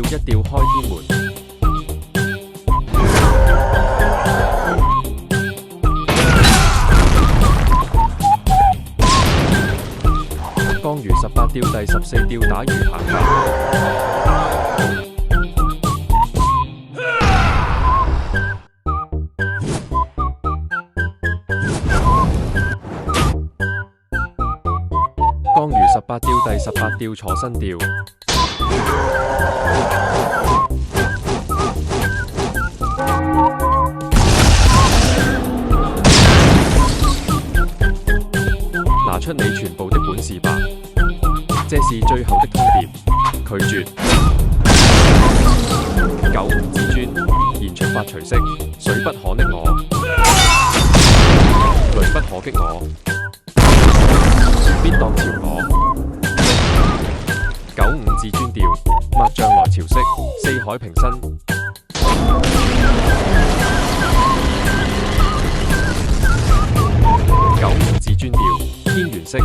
一調開天門。江魚18釣第14釣打魚行法。江魚18釣第18釣坐身釣。拿出你全部的本事吧，這是最後的通牒，拒絕。95至尊，現出發隨式，水不可溺我，雷不可擊我，必當朝我。95至尊調，抹將來朝式，四海平身。95至尊調，天元式。